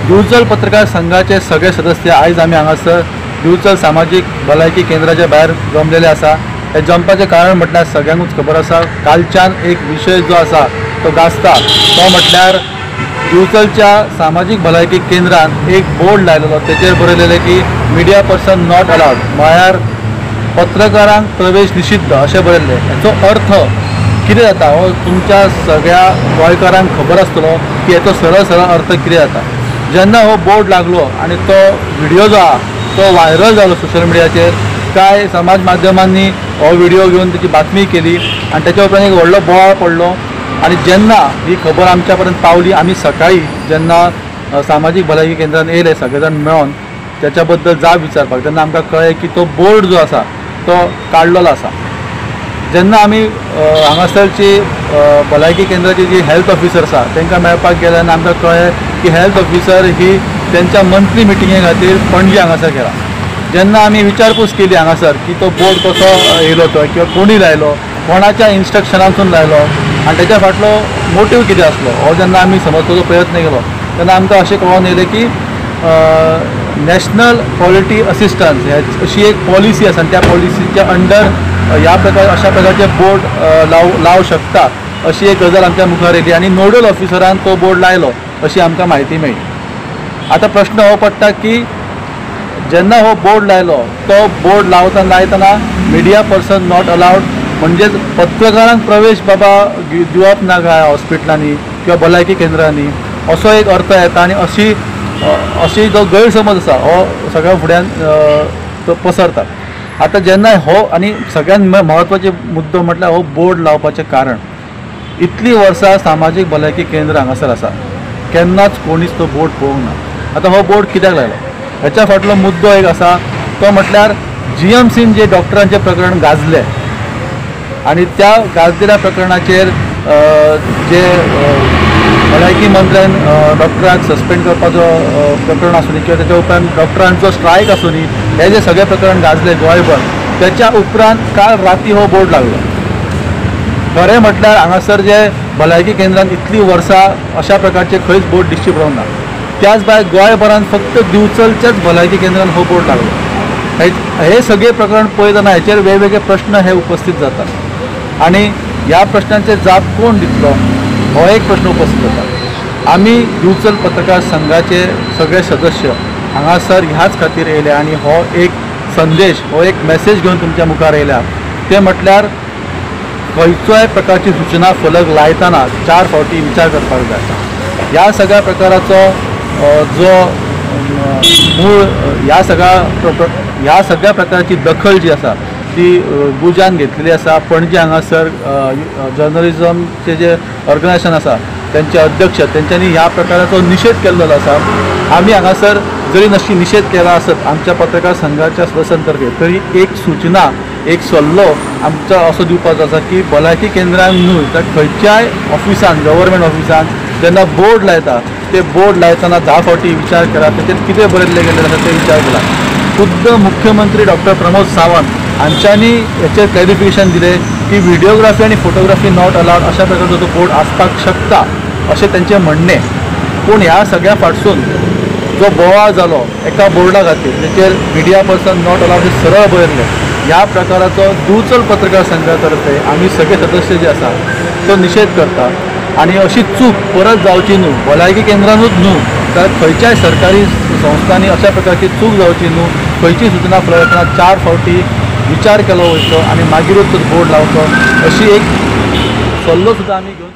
दिवचल पत्रकार संघाचे सगळे सदस्य आयज आमी हांगासर दिवचल सामाजिक भलायकी केंद्राच्या भायर जमलेले आसा। हे जमपाचें कारण म्हटल्यार सगळ्यांकूच खबर आसा, कालच्यान एक विशय जो आसा तो गाजता, तो म्हटल्यार दिवचलच्या सामाजिक भलायकी केंद्रान एक बोर्ड लायलेलो, तेचेर बरयलेलें की मिडिया पर्सन नॉट अलाउड, म्हळ्यार पत्रकारांक प्रवेश निषिद्ध अशें बरयल्लें। हेचो अर्थ कितें जाता हो तुमच्या सगळ्या गोंयकारांक खबर आसतलो की हेचो सरळ सरळ अर्थ कितें जाता। जेन्ना हो बोर्ड लागलो आनी तो व्हिडिओ जो आहा तो व्हायरल जालो सोशल मिडियाचेर, काय समाज माध्यमांनी हो व्हिडिओ घेवन तेची बातमी केली आनी तेच्या उपरांत एक व्हडलो बोवाळ पडलो। आनी जेन्ना ही खबर आमच्या पर्यंत पावली, आमी सकाळी जेन्ना सामाजीक भलायकी केंद्रान येयले सगळे जाण मेळोन त्याच्या बद्दल जाब विचारपाक, तेन्ना आमकां कळ्ळें की तो बोर्ड जो आसा तो काडलेलो आसा। जेन्ना आमी हांगासरची भलायकी केंद्राची जी हेल्थ ऑफिसर आसा तांकां मेळपाक गेले आनी आमकां कळ्ळें की हेल्थ ऑफिसर ही त्यांच्या मंथली मिटिंगे खातीर पणजी हांगासर गेला। जेन्ना आमी विचारपूस केली हांगासर की तो बोर्ड कसो येयलो तो किंवा कोणी लायलो, कोणाच्या इन्स्ट्रक्शनांतून लायलो आनी तेच्या फाटलो मोटीव कितें आसलो हो जेन्ना आमी समजपाचो प्रयत्न केलो तेन्ना आमकां अशें कळोन येयलें की नॅशनल क्वॉलिटी असिस्टन्स अशी एक पॉलिसी आसा, त्या पॉलिसीच्या अंडर अशा प्रकारचे बोर्ड लावू शकता अशी एक गजाल आमच्या मुखार येयली आनी नोडल ऑफिसरान तो बोर्ड लायलो अशी आमकां म्हायती मेळ्ळी। आता प्रश्न हो पडटा की जेन्ना हो बोर्ड लायलो तो बोर्ड लायतना मिडिया पर्सन नॉट अलाउड म्हणजेच पत्रकारांक प्रवेश बाबा दिवप ना काय हॉस्पिटलांनी किंवा भलायकी केंद्रांनी असो एक अर्थ येता आनी अशी जो गैरसमज आसा हो सगळ्या फुड्यान पसरता। आता जेन्ना हो आनी सगळ्यान म्हत्वाचे मुद्दो म्हटल्यार हो बोर्ड लावपाचें कारण, इतली वर्सां सामाजीक भलायकी केंद्र हांगासर आसा, केन्नाच कोणीच तो बोर्ड पळोवंक ना। आता हो बोर्ड कित्याक लायलो हेच्या फाटलो मुद्दो एक आसा, तो म्हटल्यार GMCन जे डॉक्टरांचें प्रकरण गाजलें आनी त्या गाजलेल्या प्रकरणाचेर जे भलायकी मंत्र्यान डॉक्टरांक सस्पेंड करपाचो प्रकरण आसूं किंवा तेच्या उपरांत डॉक्टरांचो स्ट्रायक आसूं हे जे सगळे प्रकरण गाजले गोंयभर, त्याच्या उपरांत काल राती हो बोर्ड लागलो। खरें म्हटल्यार हांगासर जे भलायकी केंद्रान इतली वर्सां अशा प्रकारचे खंयच बोर्ड दिश्टी पडोवंक ना। त्याच भायर गोंयभरांत फक्त दिवचलच्याच भलायकी केंद्रान हो बोर्ड लागलो। हे सगळे प्रकरण पळयतना हेचेर वेगवेगळे प्रश्न हे उपस्थित जातात आनी ह्या प्रश्नांचे जाप कोण दितलो हो एक प्रश्न उपस्थित जाता। आमी दिवचल पत्रकार संघाचे सगळे सदस्य हांगासर ह्याच खातीर येयले आनी हो एक संदेश, हो एक मेसेज घेवन तुमच्या मुखार येयल्या, ते म्हटल्यार खंयचोय प्रकारची सूचना फलक लायतना 4 फावटी विचार करपाक जाय। ह्या सगळ्या प्रकाराचो जो मूळ ह्या सगळ्या प्रकारची दखल जी आसा ती गुजान घेतलेली आसा। पणजी हांगासर जर्नलिझमचे जे ऑर्गनायझेशन आसा त्यांचे अध्यक्ष त्यांच्यांनी ह्या प्रकाराचो निषेध केल्लो आसा। आमी हांगासर जरी नशी निषेध केला आसत आमच्या पत्रकार संघाच्या सदस्यांतर्फे, तरी एक सूचना एक सल्लो आमचो असो दिवपाचो आसा की भलायकी केंद्रांक न्हय तर खंयच्याय ऑफिसान, गव्हर्मेंट ऑफिसान जेन्ना बोर्ड लायता ते बोर्ड लायतना 10 फावटी विचार करा, तेचेर कितें बरयल्लें गेल्लें आसा ते विचार केला। खुद्द मुख्यमंत्री डॉक्टर प्रमोद सावंत हांच्यांनी हेचेर क्लॅरिफिकेशन दिलें की व्हिडिओग्राफी आनी फोटोग्राफी नॉट अलाउड अशा प्रकारचो तो बोर्ड आसपाक शकता अशें तेंचें म्हणणें। पूण ह्या सगळ्या फाटसून जो बोवाळ जालो एका बोर्डा खातीर तेचेर मिडिया पर्सन नॉट अलाउड हे सरळ बरयल्लें, ह्या प्रकाराचो दिवचल पत्रकार संघा तर्फे आमी सगळे सदस्य जे आसा तो निषेध करता आनी अशी चूक परत जावची न्हू, भलायकी केंद्रांनूच न्हू तर खंयच्याय सरकारी संस्थांनी अशा प्रकारची चूक जावची न्हू। खंयची सूचना फलयतना 4 फावटी विचार केलो वयचो आनी मागीरूच बोर्ड लावचो अशी एक सल्लो सुद्दां आमी घेवन